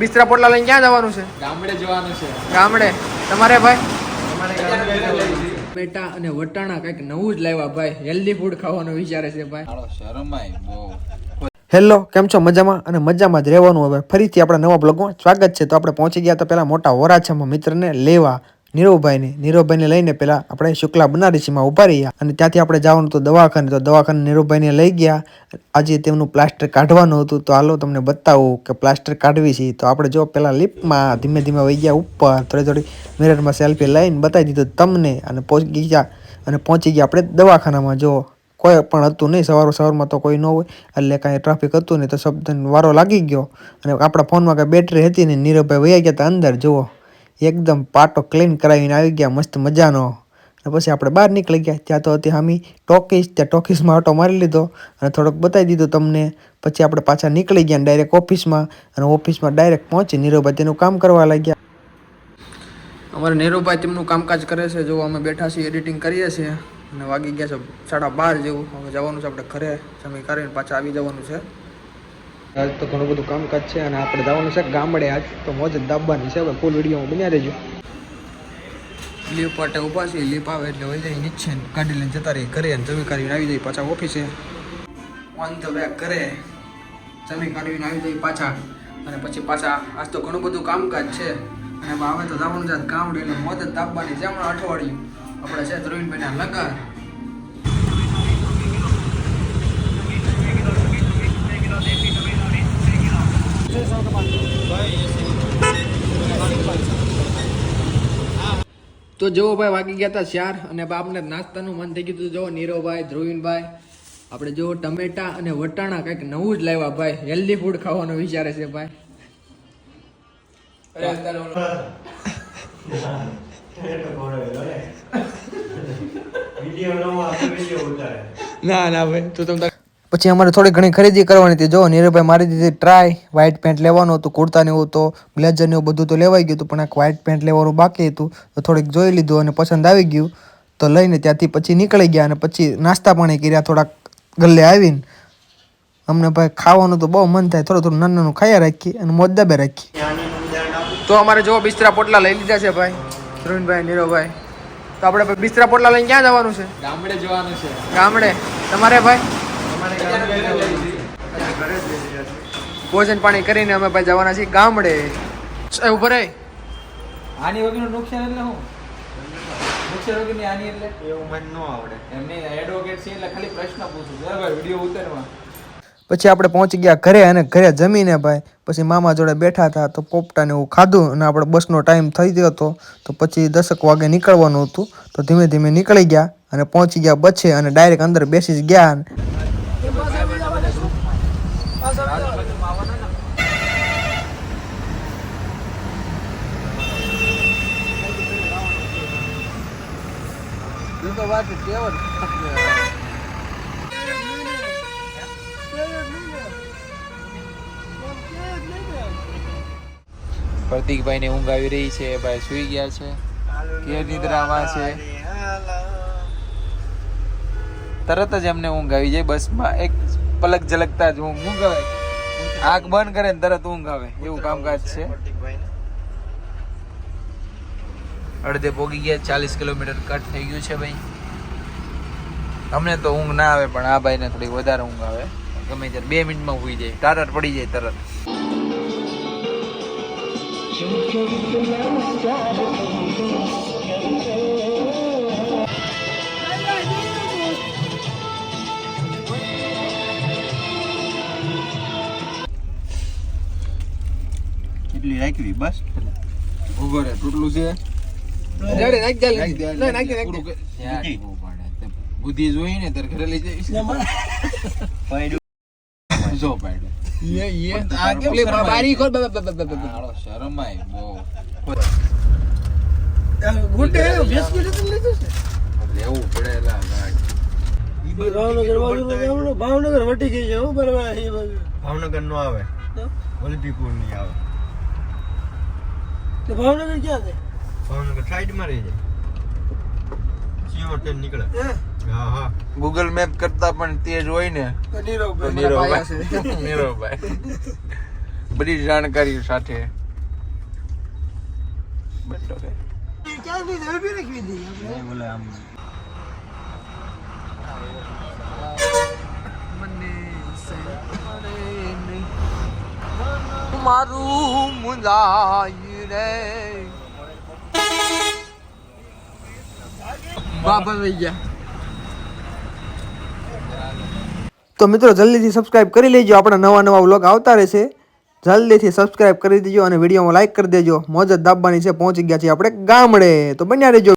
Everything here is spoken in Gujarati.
બિસ્તરા પોટલા લઈને ક્યાં જવાનું છે? ગામડે જવાનું છે. ગામડે તમારે ભાઈ? બેટા અને વટાણા કઈક નવું જ લાવ્યા ભાઈ. હેલ્ધી ફૂડ ખાવાનો વિચારે છે ભાઈ. શરમાય બહુ. હેલો, કેમ છો? મજામાં અને મજામાં જ રહેવાનું. હવે ફરીથી આપણા નવા બ્લોગમાં સ્વાગત છે. તો આપણે પહોંચી ગયા તો પહેલા મોટા વરાછામાં મિત્રને લેવા, નીરવભાઈને લઈને પહેલા આપણે શુક્લા બનારસીમાં ઉભા રહ્યા અને ત્યાંથી આપણે જવાનું હતું દવાખાને. તો દવાખાને નીરવભાઈને લઈ ગયા. આજે તેમનું પ્લાસ્ટર કાઢવાનું હતું, તો હાલો તમને બતાવું કે પ્લાસ્ટર કાઢવી છે. તો આપણે જો પહેલાં લિફ્ટમાં ધીમે ધીમે વહી ગયા ઉપર, થોડી મિરરમાં સેલ્ફી લઈને બતાવી દીધું તમને અને પહોંચી ગયા આપણે દવાખાનામાં. જો કોઈ પણ હતું નહીં, સવારમાં તો કોઈ ન હોય એટલે કાંઈ ટ્રાફિક હતું નહીં, તો શબ્દનો વારો લાગી ગયો અને આપણા ફોનમાં કાંઈ બેટરી હતી ને. નીરવભાઈ વહી ગયા હતા અંદર. જુઓ એકદમ પાટો ક્લીન કરાવીને આવી ગયા મસ્ત મજાનો. અને પછી આપણે બહાર નીકળી ગયા. ત્યાં તો હતી હામી ટોકીઝ, ત્યાં ટોકીઝમાં ઓટો મારી લીધો અને થોડોક બતાવી દીધું તમને. પછી આપણે પાછા નીકળી ગયા ડાયરેક્ટ ઓફિસમાં, અને ઓફિસમાં ડાયરેક્ટ પહોંચી નીરવભાઈ તેનું કામ કરવા લાગ્યા. અમારે નીરવભાઈ તેમનું કામકાજ કરે છે. જો અમે બેઠા છીએ, એડિટિંગ કરીએ છીએ અને વાગી ગયા છે 12:30 જેવું. હવે જવાનું છે આપણે ઘરે, સમય કરીને પાછા આવી જવાનું છે. આજ તો ઘણું બધું કામકાજ છે અને આપણે જવાનું છે ગામડે. આજ તો મોજ જ દાબવાની છે. હવે ફૂલ વિડીયોમાં બન્યા રહેજો. લીપ માટે ઊભા છીએ, લીપ આવે એટલે વહી જાય નીચે, ગાડી લઈને જતા રહીએ ઘરે અને જમી કાઢીને આવી જાય પાછા ઓફિસે. ઓન ધ વે ઘરે જમી કાઢીને આવી જાય પાછા. અને પછી પાછા આજ તો ઘણું બધું કામકાજ છે અને હવે તો જવાનું છે ગામડે એટલે મોજ જ દાબવાની છે. હમણાં અઠવાડિયું આપણે છે ધ્રુવીનભાઈના લગન. તો જુઓ ભાઈ, વાગી ગયા હતા 4 અને બાપને નાસ્તાનું મન થઈ ગયું હતું. જુઓ નીરવભાઈ, ધ્રુવીનભાઈ આપણે જુઓ ટમેટા અને વટાણા કંઈક નવું જ લાવ્યા ભાઈ. હેલ્ધી ફૂડ ખાવાનો વિચારે છે ભાઈ. ના ભાઈ તું તમને. પછી અમારે થોડી ઘણી ખરીદી કરવાની હતી. જો નીરવભાઈ મારી દીધી ટ્રાય. વ્હાઇટ પેન્ટ લેવાનું હતું, કુર્તા ને એવું તો બ્લેઝર ને એવું બધું તો લેવાઈ ગયું હતું, પણ એક વ્હાઇટ પેન્ટ લેવાનું બાકી હતું. તો થોડીક જોઈ લીધું અને પસંદ આવી ગયું તો લઈને ત્યાંથી પછી નીકળી ગયા. અને પછી નાસ્તા પાણી કર્યા થોડાક ગલ્લે આવીને. અમને ભાઈ ખાવાનું તો બહુ મન થાય, થોડું નાનું ખાયા રાખીએ અને મોજ દાબે રાખીએ. તો અમારે જો બિસ્તરા પોટલા લઈ લીધા છે ભાઈ, ધ્રુવીનભાઈ, નીરવભાઈ. તો આપણે બિસ્તરા પોટલા લઈને ક્યાં જવાનું છે? ગામડે જવાનું છે. ગામડે તમારે ભાઈ? ભોજન પાણી કરીને અમે ભાઈ જવાના છીએ ગામડે. ઉભો રહે. આની વગરનું નુકસાન એટલે શું? નુકસાન વગરની આની એટલે એવું મને ન આવડે. એમને એડવોકેટ છે એટલે ખાલી પ્રશ્ન પૂછું છું ભાઈ વિડિયો ઉતારવા. પછી આપણે પહોંચી ગયા ઘરે અને ઘરે જમીને ભાઈ પછી મામા જોડે બેઠા હતા તો પોપટાને એવું ખાધું અને આપણે બસનો ટાઈમ થઈ ગયો હતો. તો પછી 10 વાગે નીકળવાનું હતું. તો ધીમે ધીમે નીકળી ગયા અને પહોંચી ગયા બસે અને ડાયરેક્ટ અંદર બેસી જ ગયા. પ્રતિકભાઈ ને ઊંઘ આવી રહી છે. ભાઈ સુઈ ગયા છે, કે નિદ્રામાં છે. તરત જ એમને ઊંઘ આવી જાય બસમાં. એક પલક ઝલકતા જ ઊંઘ આવે, આંખ બંધ કરે ને તરત ઊંઘ આવે, એવું કામકાજ છે. અડધે પોગી ગયા, 40 કિલોમીટર કટ થઈ ગયું છે ભાઈ. અમને તો ઊંઘ ના આવે પણ આ ભાઈને થોડીક વધારે ઊંઘ આવે. ગમે ત્યારે 2 મિનિટમાં ઊંઘી જાય, ટાટર પડી જાય તરત. કેટલી રાખવી બસ ઉભો રે, તૂટલું છે. બુદ્ધિ જોઈ ને તારે ઘરે લઈ જઈશ. જો પાડ્યો શરમાય બહુ. લેવું પડે. ભાવનગર વટી ગઈ છે. ભાવનગર નો આવે, વલભીપુર ની આવે. ભાવનગર ક્યાં છે? ભાવનગર સાઈડ માં રહી જાય. સીઓ ટ્રેન નીકળે. હા હા, ગૂગલ મેપ કરતા પણ તેજ હોય ને. નીરવભાઈ બધી જાણકારી સાથે મારું મુંજાય રે બાબા થઈ ગયા. તો મિત્રો જલ્દીથી સબસ્ક્રાઇબ કરી લેજો, આપણા નવા વ્લોગ આવતા રહેશે. જલ્દીથી સબસ્ક્રાઇબ કરી દેજો અને વિડીયોમાં લાઇક કરી દેજો. મોજ જ દાબવાની છે, પહોંચી ગયા છીએ આપણે ગામડે, તો બન્યા રહેજો.